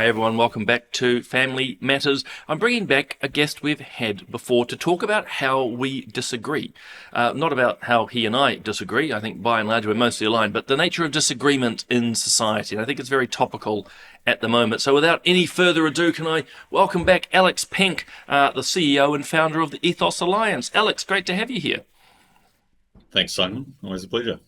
everyone, welcome back to Family Matters. I'm bringing back a guest we've had before to talk about how we disagree. Not about how he and I disagree, I think by and large we're mostly aligned, but the nature of disagreement in society. And I think it's very topical at the moment. So without any further ado, can I welcome back Alex Penk, the CEO and founder of the Ethos Alliance. Alex, great to have you here. Thanks, Simon. Always a pleasure.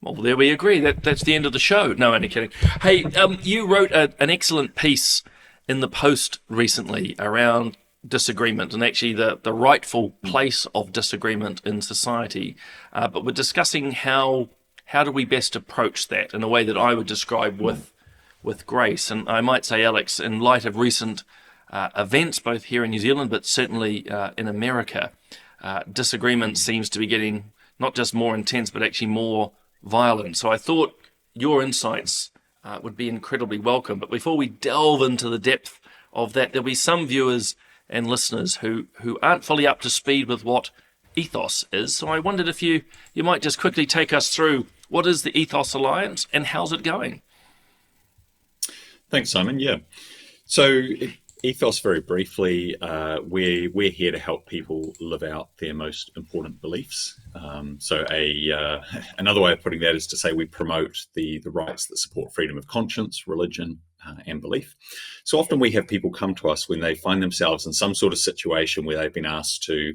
Well, there we agree. That's the end of the show. No, only kidding. Hey, you wrote an excellent piece in the Post recently around disagreement and actually the rightful place of disagreement in society. But we're discussing how do we best approach that in a way that I would describe with grace. And I might say, Alex, in light of recent events, both here in New Zealand, but certainly in America, disagreement seems to be getting not just more intense, but actually more violent. So I thought your insights would be incredibly welcome. But before we delve into the depth of that, there'll be some viewers and listeners who aren't fully up to speed with what Ethos is. So I wondered if you might just quickly take us through what is the Ethos Alliance and how's it going? Thanks, Simon. Yeah. So Ethos, very briefly, we're here to help people live out their most important beliefs. Another way of putting that is to say we promote the rights that support freedom of conscience, religion, and belief. So often we have people come to us when they find themselves in some sort of situation where they've been asked to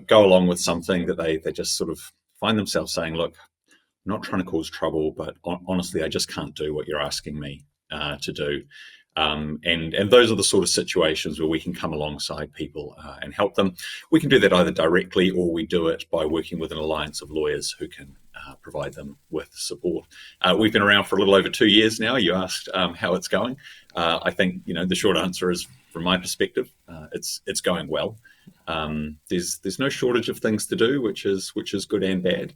go along with something that they just sort of find themselves saying, look, I'm not trying to cause trouble, but honestly, I just can't do what you're asking me to do. And those are the sort of situations where we can come alongside people and help them. We can do that either directly or we do it by working with an alliance of lawyers who can provide them with support. We've been around for a little over 2 years now. You asked how it's going. I think the short answer is, from my perspective, it's going well. There's no shortage of things to do, which is good and bad.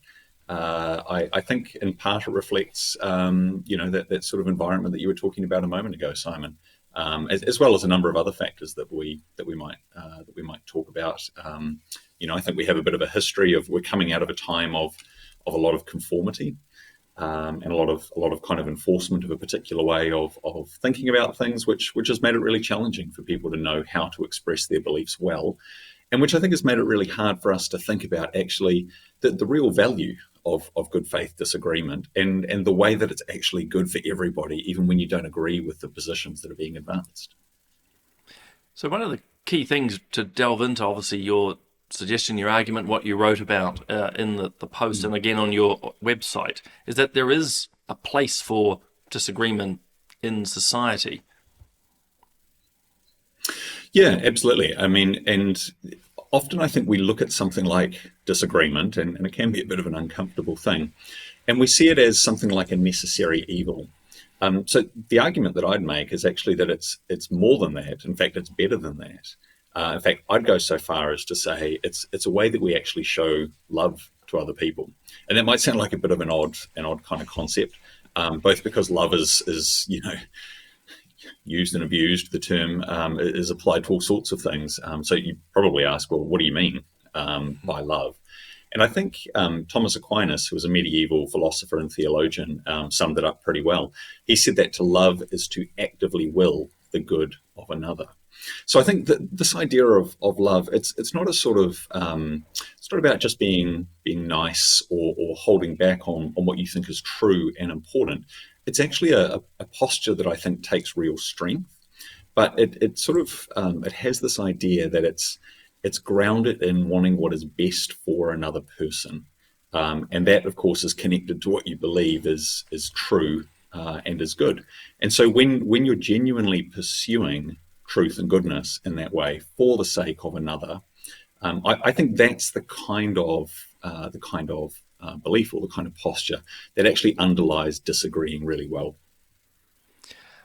I think in part it reflects, that sort of environment that you were talking about a moment ago, Simon, as well as a number of other factors that we might talk about. I think we have a bit of a history of we're coming out of a time of a lot of conformity and a lot of kind of enforcement of a particular way of thinking about things, which has made it really challenging for people to know how to express their beliefs well, and which I think has made it really hard for us to think about actually the real value of good faith disagreement and the way that it's actually good for everybody, even when you don't agree with the positions that are being advanced. So one of the key things to delve into, obviously your suggestion, your argument, what you wrote about in the Post and again on your website, is that there is a place for disagreement in society. Yeah, absolutely. I mean, and often I think we look at something like disagreement, and it can be a bit of an uncomfortable thing, and we see it as something like a necessary evil. So the argument that I'd make is actually that it's more than that. In fact, it's better than that. In fact, I'd go so far as to say it's a way that we actually show love to other people, and that might sound like a bit of an odd kind of concept, both because love is used and abused. The term is applied to all sorts of things. So you probably ask, well, what do you mean by love? And I think Thomas Aquinas, who was a medieval philosopher and theologian, summed it up pretty well. He said that to love is to actively will the good of another. So I think that this idea of love, it's not a sort of it's not about just being nice or holding back on what you think is true and important. It's actually a posture that I think takes real strength, but it sort of it has this idea that it's grounded in wanting what is best for another person, and that of course is connected to what you believe is true and is good. And so when you're genuinely pursuing truth and goodness in that way for the sake of another, I think that's the kind of belief or the kind of posture that actually underlies disagreeing really well.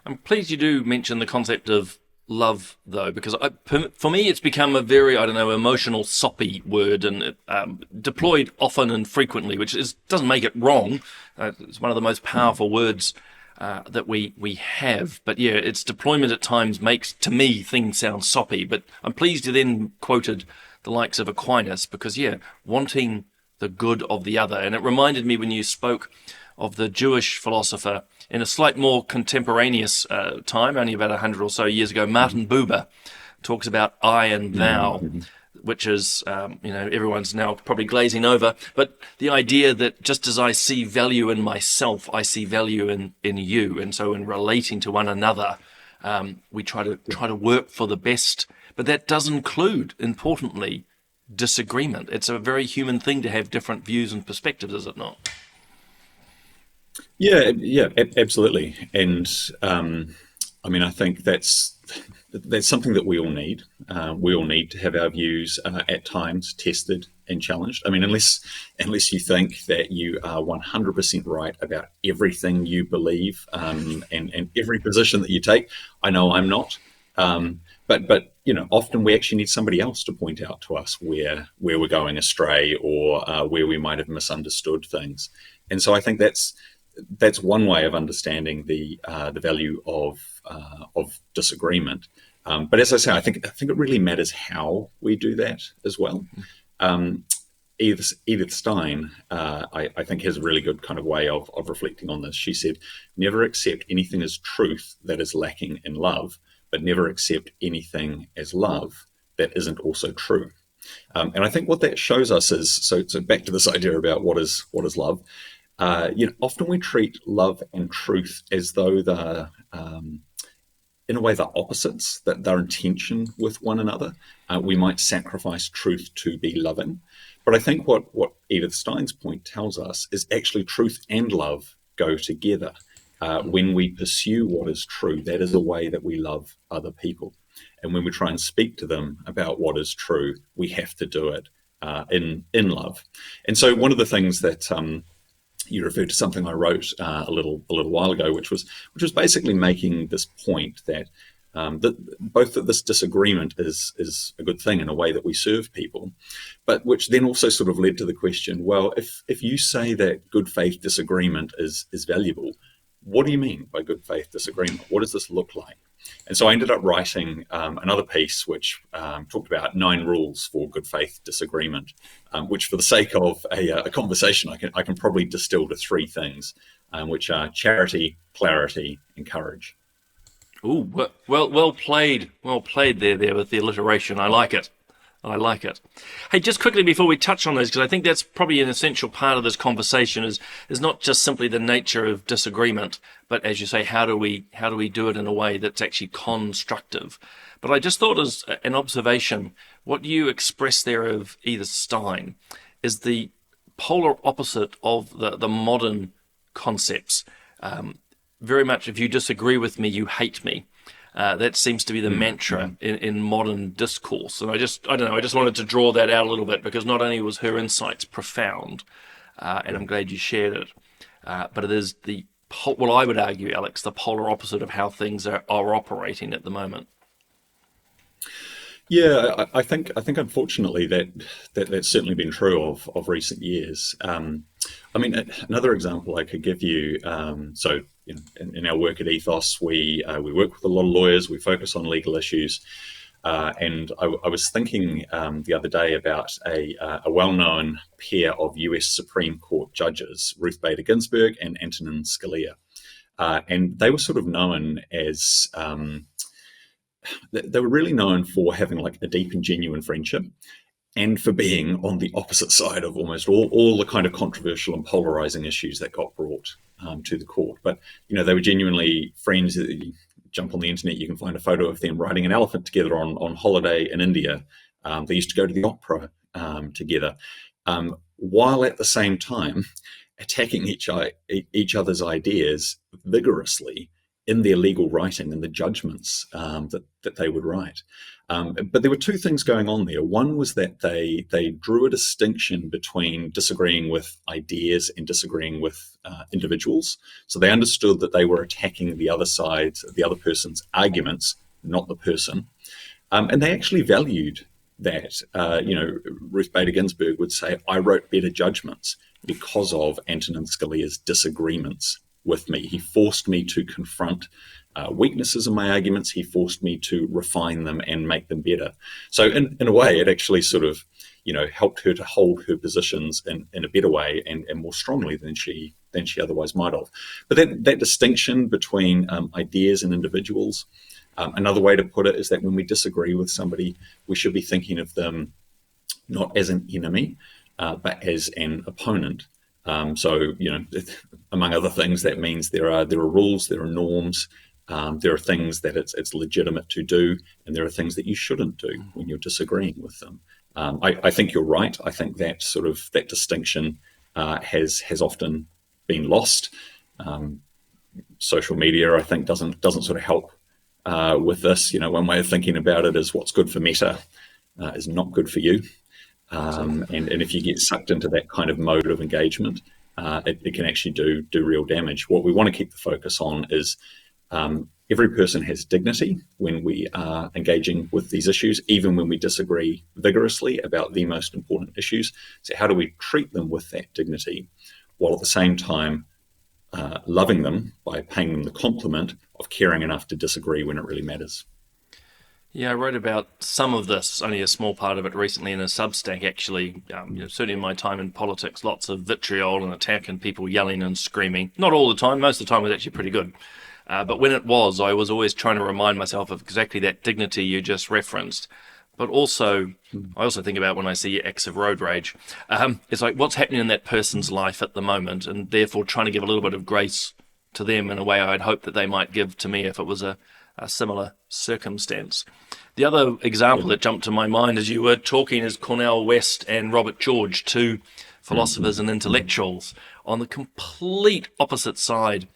I'm pleased you do mention the concept of love, though, because for me it's become a very, emotional, soppy word and deployed often and frequently, which doesn't make it wrong. It's one of the most powerful words that we have. But yeah, its deployment at times makes, to me, things sound soppy. But I'm pleased you then quoted the likes of Aquinas because, wanting the good of the other. And it reminded me when you spoke of the Jewish philosopher in a slight more contemporaneous time, only about 100 or so years ago. Martin Buber talks about I and thou, which is, everyone's now probably glazing over. But the idea that just as I see value in myself, I see value in you. And so in relating to one another, we try to work for the best. But that does include, importantly, disagreement. It's a very human thing to have different views and perspectives, is it not? Yeah, absolutely. And I think that's something that we all need. We all need to have our views at times tested and challenged. Unless you think that you are 100% right about everything you believe and every position that you take. I know I'm not. But often we actually need somebody else to point out to us where we're going astray or where we might have misunderstood things. And so I think that's one way of understanding the value of disagreement. But as I say, I think it really matters how we do that as well. Edith Stein, I think, has a really good kind of way of reflecting on this. She said, "Never accept anything as truth that is lacking in love, but never accept anything as love that isn't also true." And I think what that shows us is, so back to this idea about what is love. Often we treat love and truth as though they're, in a way, they're opposites, that they're in tension with one another. We might sacrifice truth to be loving. But I think what Edith Stein's point tells us is actually truth and love go together. When we pursue what is true, that is a way that we love other people. And when we try and speak to them about what is true, we have to do it in love. And so one of the things that you referred to something I wrote a little while ago, which was basically making this point that both that this disagreement is a good thing in a way that we serve people, but which then also sort of led to the question: well, if you say that good faith disagreement is valuable, what do you mean by good faith disagreement? What does this look like? And so I ended up writing another piece which talked about 9 rules for good faith disagreement, which, for the sake of a conversation, I can probably distill to 3 things, which are charity, clarity, and courage. Ooh, well played there with the alliteration. I like it. Hey, just quickly before we touch on those, because I think that's probably an essential part of this conversation, is not just simply the nature of disagreement, but, as you say, how do we do it in a way that's actually constructive? But I just thought, as an observation, what you expressed there of Edith Stein is the polar opposite of the modern concepts. Very much, if you disagree with me, you hate me. That seems to be the mantra in modern discourse. And I don't know, I just wanted to draw that out a little bit, because not only was her insights profound, and I'm glad you shared it, but it is I would argue, Alex, the polar opposite of how things are operating at the moment. Yeah, I think unfortunately that's certainly been true of recent years. Another example I could give you. In our work at Ethos, we work with a lot of lawyers. We focus on legal issues, and I was thinking the other day about a well-known pair of U.S. Supreme Court judges, Ruth Bader Ginsburg and Antonin Scalia, and they were sort of known as. They were really known for having like a deep and genuine friendship, and for being on the opposite side of almost all the kind of controversial and polarizing issues that got brought to the court. But they were genuinely friends. You jump on the internet, you can find a photo of them riding an elephant together on holiday in India. They used to go to the opera together, while at the same time attacking each other's ideas vigorously in their legal writing and the judgments that they would write. But there were 2 things going on there. One was that they drew a distinction between disagreeing with ideas and disagreeing with individuals. So they understood that they were attacking the other person's arguments, not the person. And they actually valued that. Ruth Bader Ginsburg would say, "I wrote better judgments because of Antonin Scalia's disagreements with me. He forced me to confront weaknesses in my arguments. He forced me to refine them and make them better." So in a way, it actually sort of, helped her to hold her positions in a better way and more strongly than she she otherwise might have. But that distinction between ideas and individuals, another way to put it is that when we disagree with somebody, we should be thinking of them not as an enemy, but as an opponent. So, among other things, that means there are rules, there are norms, there are things that it's legitimate to do, and there are things that you shouldn't do when you're disagreeing with them. I think you're right. I think that that distinction has often been lost. Social media, I think, doesn't sort of help with this. One way of thinking about it is what's good for Meta is not good for you. And if you get sucked into that kind of mode of engagement, it can actually do real damage. What we want to keep the focus on is every person has dignity when we are engaging with these issues, even when we disagree vigorously about the most important issues. So how do we treat them with that dignity, while at the same time loving them by paying them the compliment of caring enough to disagree when it really matters? Yeah, I wrote about some of this, only a small part of it recently in a Substack, actually. Certainly in my time in politics, lots of vitriol and attack and people yelling and screaming. Not all the time. Most of the time it was actually pretty good. But when it was, I was always trying to remind myself of exactly that dignity you just referenced. But also, I also think about when I see acts of road rage. It's like what's happening in that person's life at the moment, and therefore trying to give a little bit of grace to them in a way I'd hope that they might give to me if it was a similar circumstance. The other example that jumped to my mind as you were talking is Cornel West and Robert George, two philosophers and intellectuals on the complete opposite side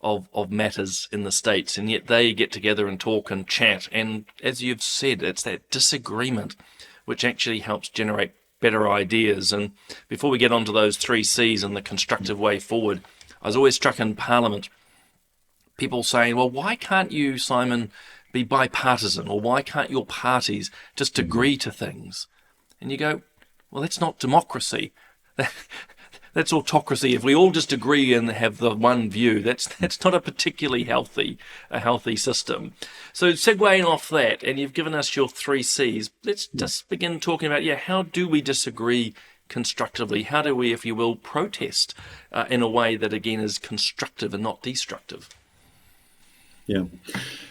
of matters in the States, and yet they get together and talk and chat. And as you've said, it's that disagreement which actually helps generate better ideas. And before we get onto those 3 C's and the constructive way forward, I was always struck in Parliament, people saying, well, why can't you, Simon, be bipartisan, or why can't your parties just agree to things? And you go, well, that's not democracy. That's autocracy. If we all just agree and have the one view, that's not a particularly healthy system. So segueing off that, and you've given us your 3 C's, let's just begin talking about, how do we disagree constructively? How do we, if you will, protest in a way that, again, is constructive and not destructive? Yeah.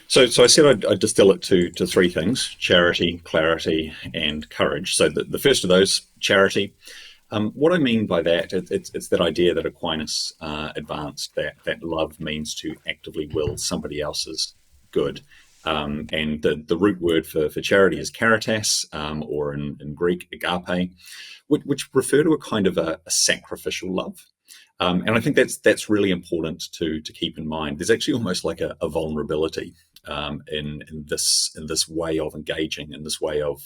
So I said I'd distill it to 3 things: charity, clarity, and courage. So the first of those, charity. What I mean by that, it's that idea that Aquinas advanced, that love means to actively will somebody else's good. And the root word for charity is caritas, or in Greek, agape, which refer to a kind of a sacrificial love. And I think that's really important to keep in mind. There's actually almost like a vulnerability in this way of engaging, in this way of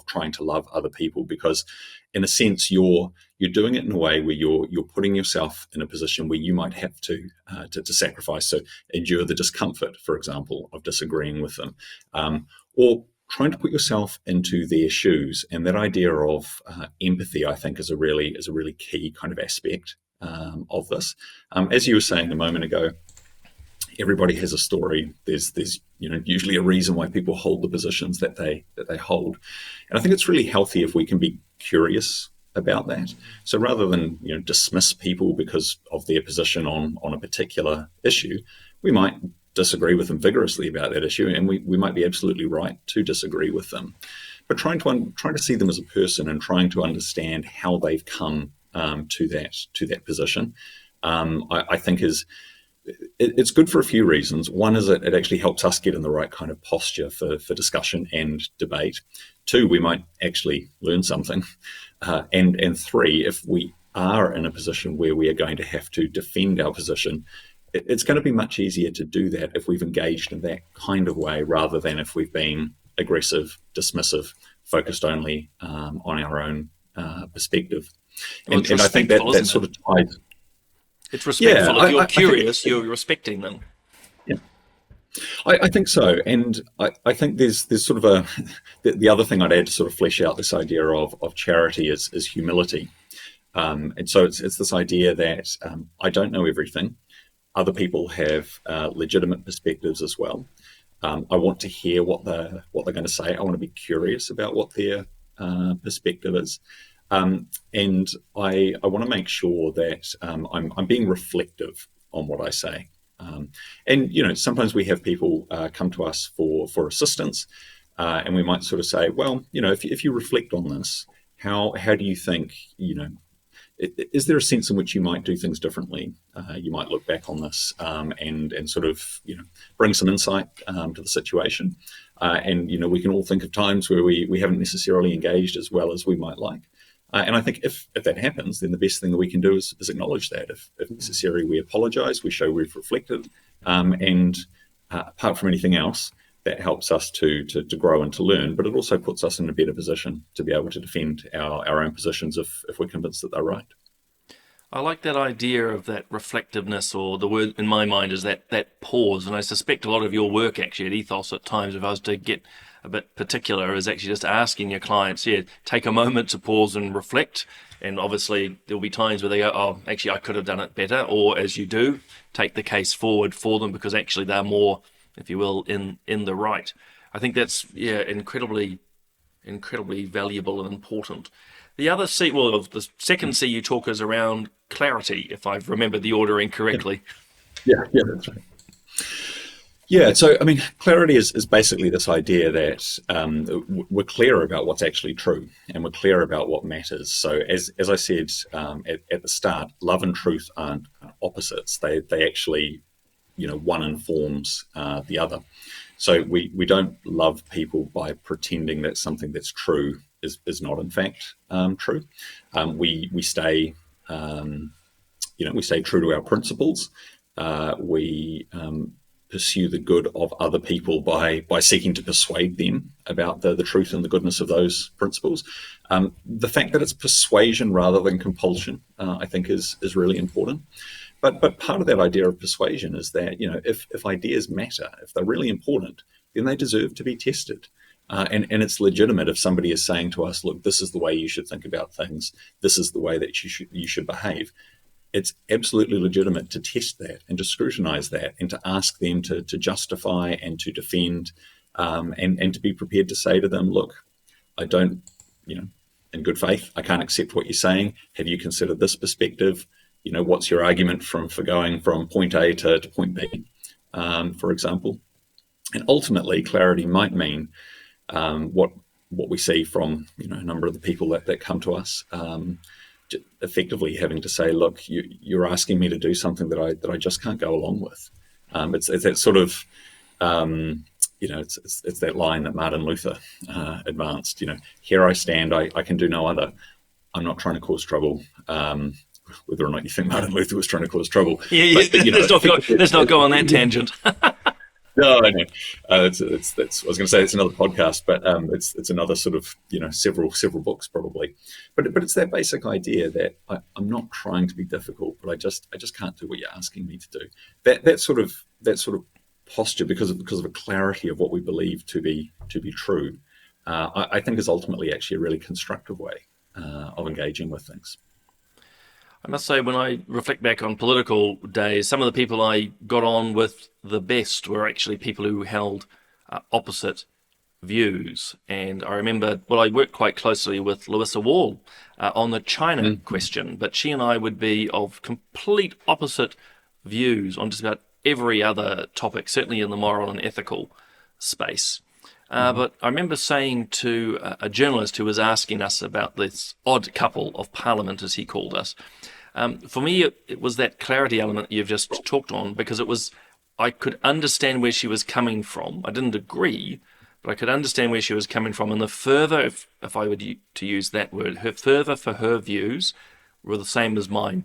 trying to love other people, because in a sense you're doing it in a way where you're putting yourself in a position where you might have to sacrifice, so endure the discomfort, for example, of disagreeing with them, or trying to put yourself into their shoes. And that idea of empathy, I think, is a really key kind of aspect of this. As you were saying a moment ago, everybody has a story. There's usually a reason why people hold the positions that they hold, and I think it's really healthy if we can be curious about that. So rather than dismiss people because of their position on a particular issue, we might disagree with them vigorously about that issue, and we might be absolutely right to disagree with them. But trying to see them as a person and trying to understand how they've come to that position, I think it's good for a few reasons. One is it actually helps us get in the right kind of posture for discussion and debate. 2, we might actually learn something. And 3, if we are in a position where we are going to have to defend our position, it's going to be much easier to do that if we've engaged in that kind of way, rather than if we've been aggressive, dismissive, focused only on our own perspective. Well, and I think that sort of ties. It's respectful. If you're curious, you're respecting them. Yeah, I think so. And I think there's sort of the other thing I'd add to sort of flesh out this idea of charity is humility. And so it's this idea that I don't know everything. Other people have legitimate perspectives as well. I want to hear what they're going to say. I want to be curious about what their perspective is. And I want to make sure that I'm being reflective on what I say. And sometimes we have people come to us for assistance, and we might sort of say, well, if you reflect on this, how do you think, is there a sense in which you might do things differently? You might look back on this and sort of bring some insight to the situation. And we can all think of times where we haven't necessarily engaged as well as we might like. And I think if that happens, then the best thing that we can do is acknowledge that. If necessary, we apologise, we show we've reflected, and apart from anything else, that helps us to grow and to learn, but it also puts us in a better position to be able to defend our own positions if we're convinced that they're right. I like that idea of that reflectiveness, or the word in my mind is that pause. And I suspect a lot of your work actually at Ethos at times, if I was to get a bit particular, is actually just asking your clients, take a moment to pause and reflect. And obviously there'll be times where they go, oh, actually I could have done it better. Or as you do, take the case forward for them because actually they're more, if you will, in the right. I think that's incredibly valuable and important. The other C, well, the second C you talk is around clarity, if I've remembered the ordering correctly. Yeah, that's right. Yeah, so I mean, clarity is basically this idea that we're clear about what's actually true, and we're clear about what matters. So as I said at the start, love and truth aren't opposites. They actually, one informs the other. So we don't love people by pretending that something that's true is not in fact true. We stay true to our principles. We pursue the good of other people by seeking to persuade them about the truth and the goodness of those principles. The fact that it's persuasion rather than compulsion, I think, is really important. But part of that idea of persuasion is that, if ideas matter, if they're really important, then they deserve to be tested. And it's legitimate if somebody is saying to us, look, this is the way you should think about things. This is the way that you should behave. It's absolutely legitimate to test that and to scrutinize that and to ask them to justify and to defend and to be prepared to say to them, look, I don't, in good faith, I can't accept what you're saying. Have you considered this perspective? What's your argument for going from point A to point B, for example? And ultimately, clarity might mean what we see from a number of the people that come to us, effectively having to say, look, you're asking me to do something that I just can't go along with. It's that sort of it's that line that Martin Luther advanced. Here I stand, I can do no other. I'm not trying to cause trouble. Whether or not you think Martin Luther was trying to cause trouble. Yeah. Let's not go on that tangent. No. That's I was going to say it's another podcast, but it's another sort of several books probably. But it's that basic idea that I'm not trying to be difficult, but I just can't do what you're asking me to do. That sort of posture because of a clarity of what we believe to be true, I think is ultimately actually a really constructive way of engaging with things. I must say, when I reflect back on political days, some of the people I got on with the best were actually people who held opposite views. And I remember, I worked quite closely with Louisa Wall on the China question, but she and I would be of complete opposite views on just about every other topic, certainly in the moral and ethical space. But I remember saying to a journalist who was asking us about this odd couple of parliament, as he called us, for me, it was that clarity element you've just talked on, because I could understand where she was coming from. I didn't agree, but I could understand where she was coming from. And the further, if I were to use that word, her further for her views were the same as mine.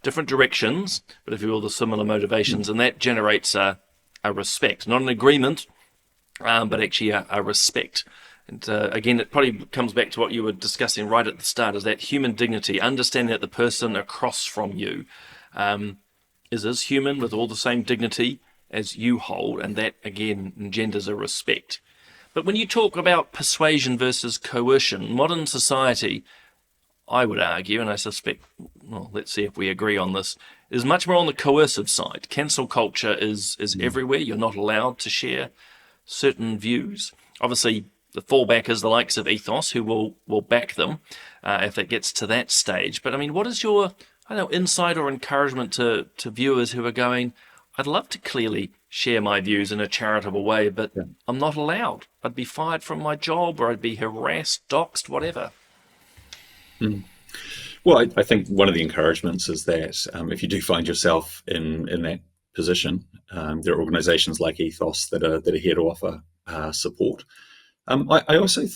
Different directions, but if you will, the similar motivations. And that generates a respect, not an agreement, but actually a respect. And again, it probably comes back to what you were discussing right at the start, is that human dignity, understanding that the person across from you is human with all the same dignity as you hold, and that, again, engenders a respect. But when you talk about persuasion versus coercion, modern society, I would argue, and I suspect, let's see if we agree on this, is much more on the coercive side. Cancel culture is everywhere. You're not allowed to share certain views. Obviously, the fallback is the likes of Ethos, who will back them if it gets to that stage. But I mean, what is your, I don't know, insight or encouragement to viewers who are going, I'd love to clearly share my views in a charitable way, but Yeah. I'm not allowed. I'd be fired from my job, or I'd be harassed, doxxed, whatever. Mm. Well, I think one of the encouragements is that if you do find yourself in that position, there are organisations like Ethos that are here to offer support. I also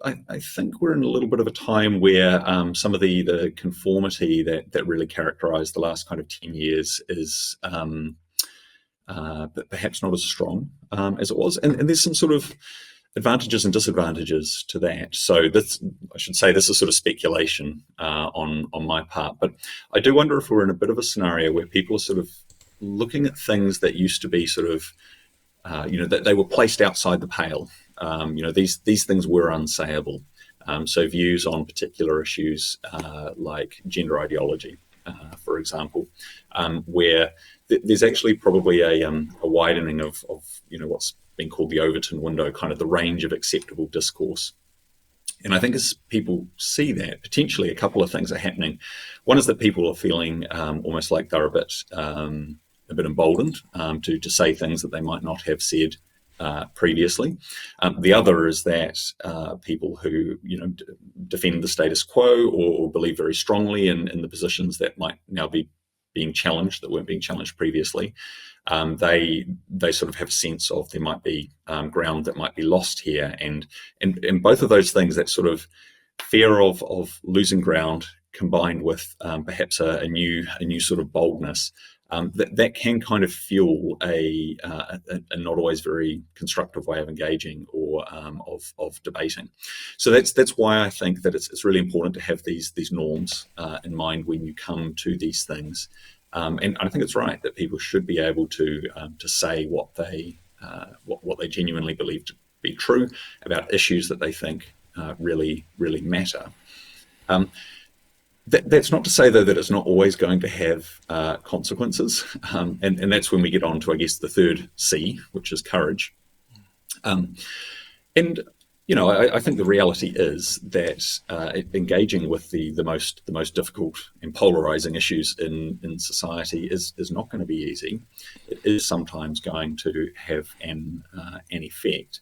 I think we're in a little bit of a time where some of the conformity that really characterised the last kind of 10 years is but perhaps not as strong as it was, and there's some sort of advantages and disadvantages to that. So this, I should say, this is sort of speculation on my part, but I do wonder if we're in a bit of a scenario where people are sort of looking at things that used to be sort of, that they were placed outside the pale. These things were unsayable. So views on particular issues like gender ideology, for example, where there's actually probably a widening of what's been called the Overton window, kind of the range of acceptable discourse. And I think as people see that, potentially a couple of things are happening. One is that people are feeling almost like they're a bit emboldened to say things that they might not have said previously. The other is that people who defend the status quo or believe very strongly in the positions that might now be being challenged, that weren't being challenged previously, they sort of have a sense of there might be ground that might be lost here, and both of those things, that sort of fear of losing ground combined with perhaps a new sort of boldness, that can kind of fuel a not always very constructive way of engaging or of debating. So that's why I think that it's really important to have these norms in mind when you come to these things. And I think it's right that people should be able to say what they genuinely believe to be true about issues that they think really matter. That's not to say, though, that it's not always going to have consequences, and that's when we get on to, I guess, the third C, which is courage. And I think the reality is that engaging with the most difficult and polarizing issues in society is not going to be easy. It is sometimes going to have an effect.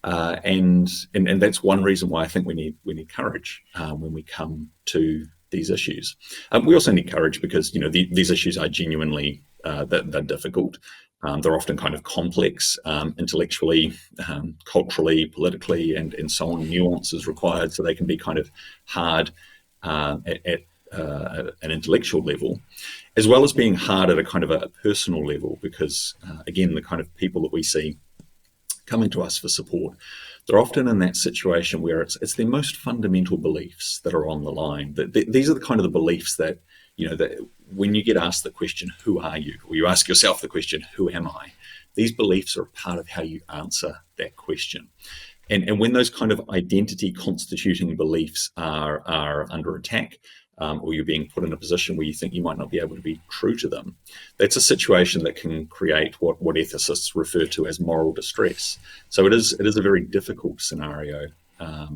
And that's one reason why I think we need courage when we come to these issues. We also need courage because these issues are genuinely they're difficult. They're often kind of complex, intellectually, culturally, politically, and so on. Nuance is required, so they can be kind of hard at an intellectual level, as well as being hard at a kind of a personal level. Because again, the kind of people that we see coming to us for support, they're often in that situation where it's their most fundamental beliefs that are on the line. These are the kind of the beliefs that, that when you get asked the question, who are you? Or you ask yourself the question, who am I? These beliefs are part of how you answer that question. And when those kind of identity constituting beliefs are under attack, or you're being put in a position where you think you might not be able to be true to them, that's a situation that can create what ethicists refer to as moral distress. So it is a very difficult scenario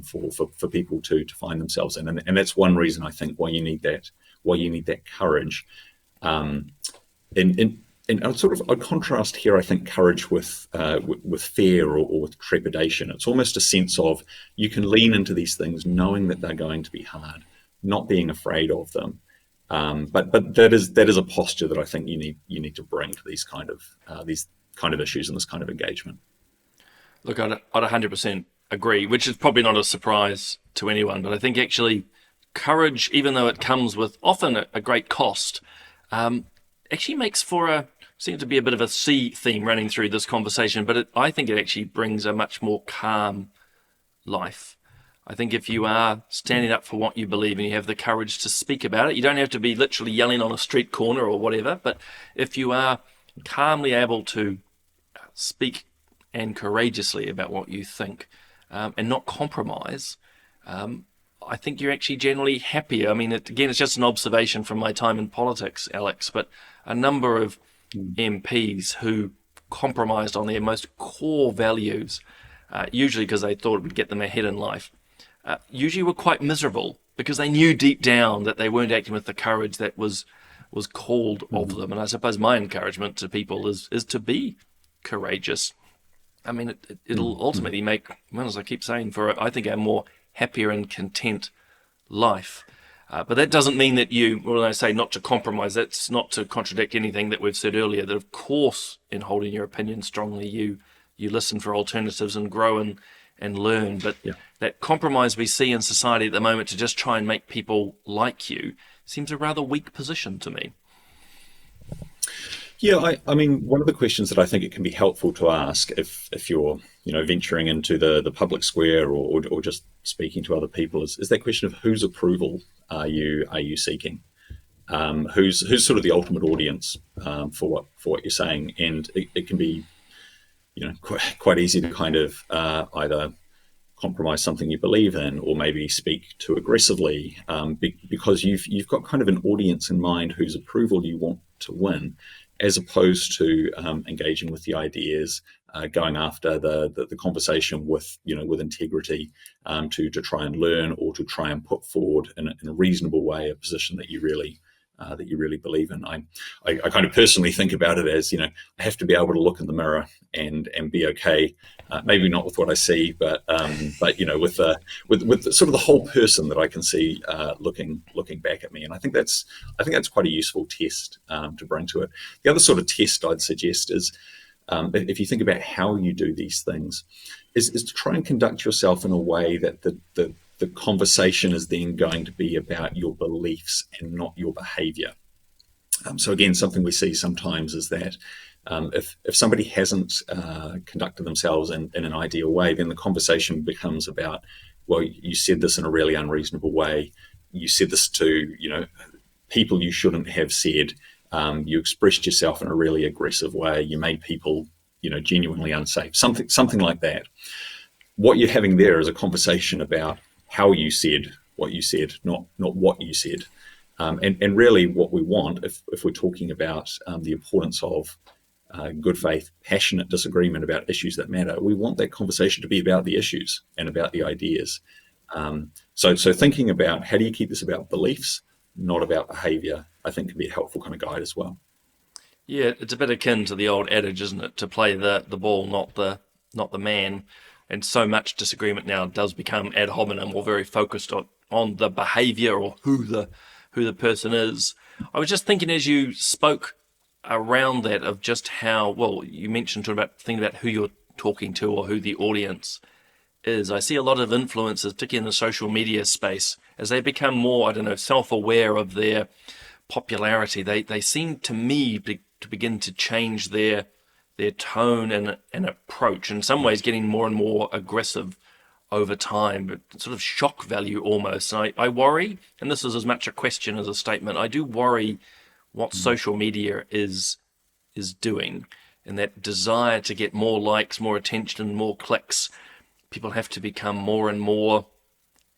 for people to find themselves in, and that's one reason I think why you need that courage. And I'd contrast here, I think, courage with fear or with trepidation. It's almost a sense of you can lean into these things knowing that they're going to be hard, not being afraid of them. But that is a posture that I think you need to bring to these kind of issues and this kind of engagement. Look, I'd 100% agree, which is probably not a surprise to anyone, but I think actually courage, even though it comes with often a great cost, actually makes for seems to be a bit of a C theme running through this conversation, but I think it actually brings a much more calm life. I think if you are standing up for what you believe and you have the courage to speak about it, you don't have to be literally yelling on a street corner or whatever, but if you are calmly able to speak and courageously about what you think and not compromise, I think you're actually generally happier. I mean, again, it's just an observation from my time in politics, Alex, but a number of MPs who compromised on their most core values usually because they thought it would get them ahead in life, usually were quite miserable because they knew deep down that they weren't acting with the courage that was called of them. And I suppose my encouragement to people is to be courageous. I mean, it'll ultimately make, well, as I keep saying, for I think a more happier and content life. But that doesn't mean that when I say not to compromise, that's not to contradict anything that we've said earlier, that of course in holding your opinion strongly, you listen for alternatives and grow and learn. But that compromise we see in society at the moment to just try and make people like you seems a rather weak position to me. Yeah, I mean, one of the questions that I think it can be helpful to ask if you're, venturing into the public square or just speaking to other people is that question of whose approval are you seeking? Who's sort of the ultimate audience for what you're saying? And it can be, quite easy to kind of either compromise something you believe in, or maybe speak too aggressively, because you've got kind of an audience in mind whose approval you want to win, as opposed to engaging with the ideas, going after the conversation with integrity, to try and learn or to try and put forward in a reasonable way a position that you really believe in. I kind of personally think about it as, I have to be able to look in the mirror and be okay, maybe not with what I see, but with sort of the whole person that I can see looking back at me. And I think that's quite a useful test to bring to it. The other sort of test I'd suggest is, if you think about how you do these things, is to try and conduct yourself in a way that the conversation is then going to be about your beliefs and not your behavior. So again, something we see sometimes is that if somebody hasn't conducted themselves in an ideal way, then the conversation becomes about, well, you said this in a really unreasonable way. You said this to people you shouldn't have said. You expressed yourself in a really aggressive way. You made people genuinely unsafe. Something like that. What you're having there is a conversation about how you said what you said, not what you said. And really what we want, if we're talking about the importance of good faith, passionate disagreement about issues that matter, we want that conversation to be about the issues and about the ideas. So thinking about how do you keep this about beliefs, not about behavior, I think can be a helpful kind of guide as well. Yeah, it's a bit akin to the old adage, isn't it? To play the ball, not the man. And so much disagreement now does become ad hominem, or very focused on the behavior or who the person is. I was just thinking as you spoke around that of just how, well, you mentioned thinking about who you're talking to or who the audience is. I see a lot of influencers, particularly in the social media space, as they become more, self-aware of their popularity, they seem to me to begin to change their tone and approach, in some ways getting more and more aggressive over time, but sort of shock value almost. And I worry, and this is as much a question as a statement, I do worry what social media is doing, and that desire to get more likes, more attention, more clicks. People have to become more and more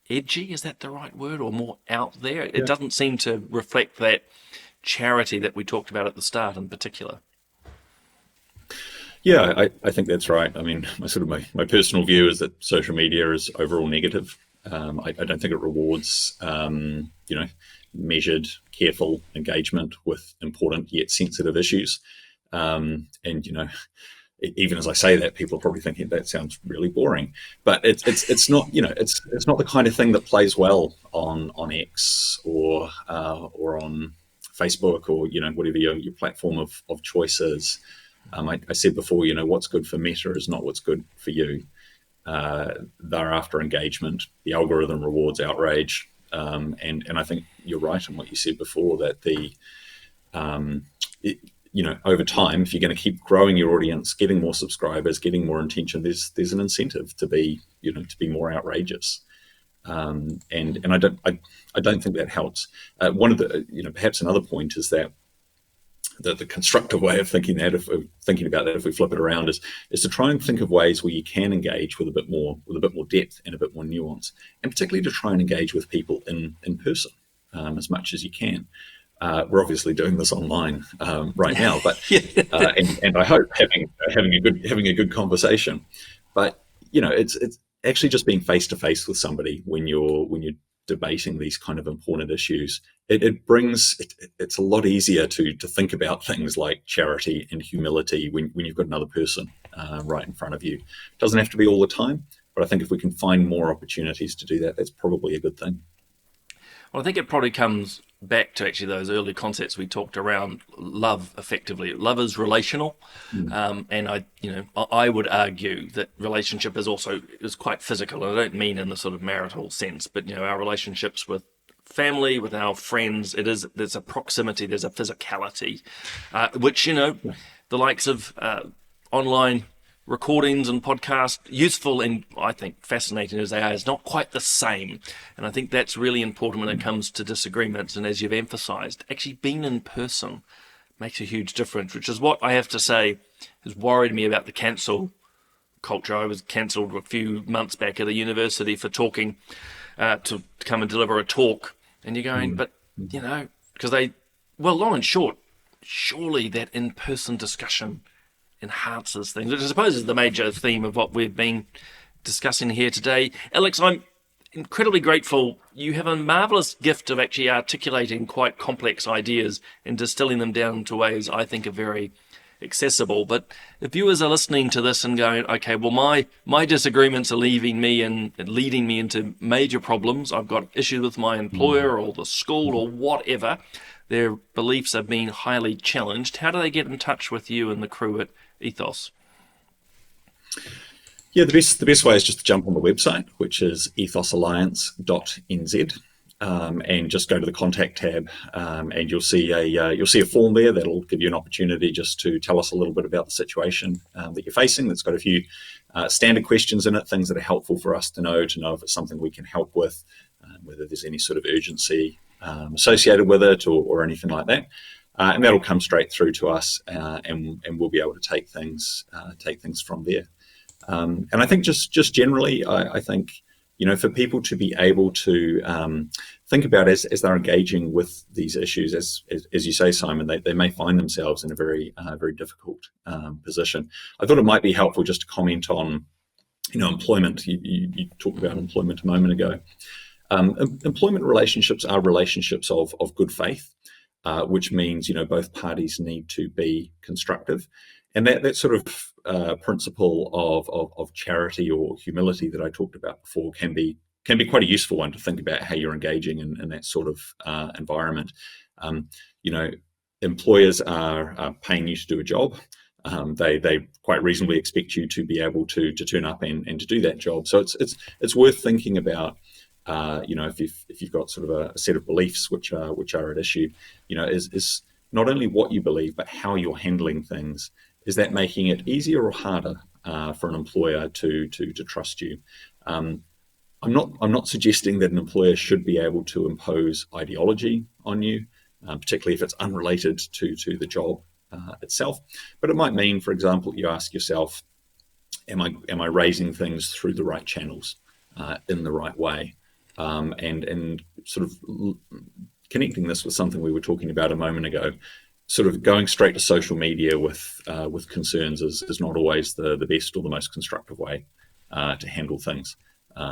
edgy, is that the right word, or more out there? It doesn't seem to reflect that charity that we talked about at the start in particular. Yeah, I think that's right. I mean, my personal view is that social media is overall negative. I don't think it rewards, measured, careful engagement with important yet sensitive issues. Even as I say that, people are probably thinking that sounds really boring. But it's not, it's not the kind of thing that plays well on X or on Facebook or whatever your platform of choice is. I said before, what's good for Meta is not what's good for you. They're after engagement. The algorithm rewards outrage. And I think you're right in what you said before, that over time, if you're going to keep growing your audience, getting more subscribers, getting more attention, there's an incentive to be more outrageous. And I don't think that helps. One of the, perhaps another point is that the constructive way of thinking about that, if we flip it around, is to try and think of ways where you can engage with a bit more depth and a bit more nuance, and particularly to try and engage with people in person as much as you can. We're obviously doing this online right now, but and I hope having a good conversation. But it's actually just being face to face with somebody when you're debating these kind of important issues. It's a lot easier to think about things like charity and humility when you've got another person right in front of you. It doesn't have to be all the time, but I think if we can find more opportunities to do that, that's probably a good thing. Well, I think it probably comes back to actually those early concepts we talked around love. Effectively, love is relational, and I would argue that relationship is quite physical. I don't mean in the sort of marital sense, but our relationships with family, with our friends, there's a proximity, there's a physicality, which the likes of online recordings and podcasts, useful and I think fascinating as they are, is not quite the same. And I think that's really important when it comes to disagreements. And as you've emphasized, actually being in person makes a huge difference, which is what I have to say has worried me about the cancel culture. I was cancelled a few months back at a university for talking to come and deliver a talk. And you're going, but, because long and short, surely that in-person discussion enhances things, which I suppose is the major theme of what we've been discussing here today. Alex, I'm incredibly grateful. You have a marvellous gift of actually articulating quite complex ideas and distilling them down to ways I think are very accessible. But if viewers are listening to this and going, okay, well, my disagreements are leading me into major problems. I've got issues with my employer or the school or whatever. Their beliefs are being highly challenged. How do they get in touch with you and the crew at Ethos? Yeah, the best way is just to jump on the website, which is ethosalliance.nz, and just go to the contact tab, and you'll see a form there that'll give you an opportunity just to tell us a little bit about the situation that you're facing. That's got a few standard questions in it, things that are helpful for us to know if it's something we can help with, whether there's any sort of urgency associated with it or anything like that. And that'll come straight through to us, and we'll be able to take things from there. And I think just generally, I think for people to be able to think about as they're engaging with these issues, as you say, Simon, they may find themselves in a very difficult position. I thought it might be helpful just to comment on employment. You talked about employment a moment ago. Employment relationships are relationships of good faith. Which means, both parties need to be constructive. And that sort of principle of charity or humility that I talked about before can be quite a useful one to think about how you're engaging in that sort of environment. Employers are paying you to do a job. They quite reasonably expect you to be able to turn up and to do that job. So it's worth thinking about. If you've got sort of a set of beliefs which are at issue, is not only what you believe but how you're handling things. Is that making it easier or harder for an employer to trust you? I'm not suggesting that an employer should be able to impose ideology on you, particularly if it's unrelated to the job itself. But it might mean, for example, you ask yourself, am I raising things through the right channels, in the right way? And sort of connecting this with something we were talking about a moment ago, sort of going straight to social media with concerns is not always the best or the most constructive way to handle things.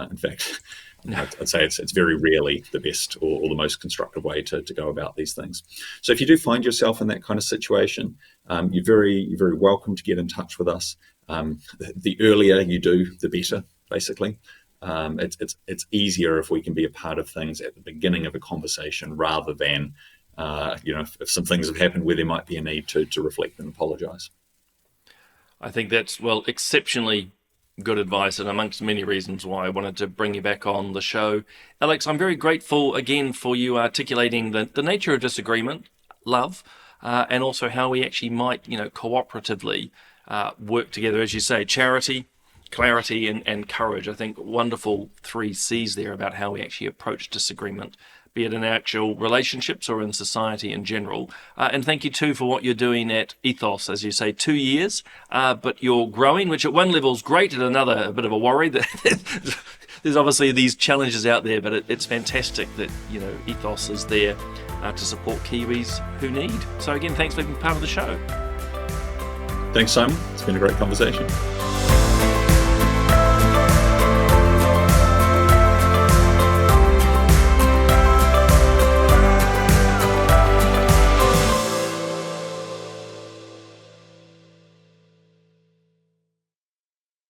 In fact, I'd say it's very rarely the best or the most constructive way to go about these things. So if you do find yourself in that kind of situation, you're very welcome to get in touch with us. The earlier you do, the better, basically. It's easier if we can be a part of things at the beginning of a conversation rather than, if some things have happened where there might be a need to reflect and apologise. I think that's, exceptionally good advice, and amongst many reasons why I wanted to bring you back on the show. Alex, I'm very grateful again for you articulating the nature of disagreement, love, and also how we actually might, cooperatively work together, as you say, charity, clarity and courage. I think wonderful 3 C's there about how we actually approach disagreement, be it in actual relationships or in society in general. And thank you too for what you're doing at Ethos. As you say, 2 years, but you're growing, which at one level is great, at another a bit of a worry. There's obviously these challenges out there, but it's fantastic that Ethos is there to support Kiwis who need. So again, thanks for being part of the show. Thanks, Simon. It's been a great conversation.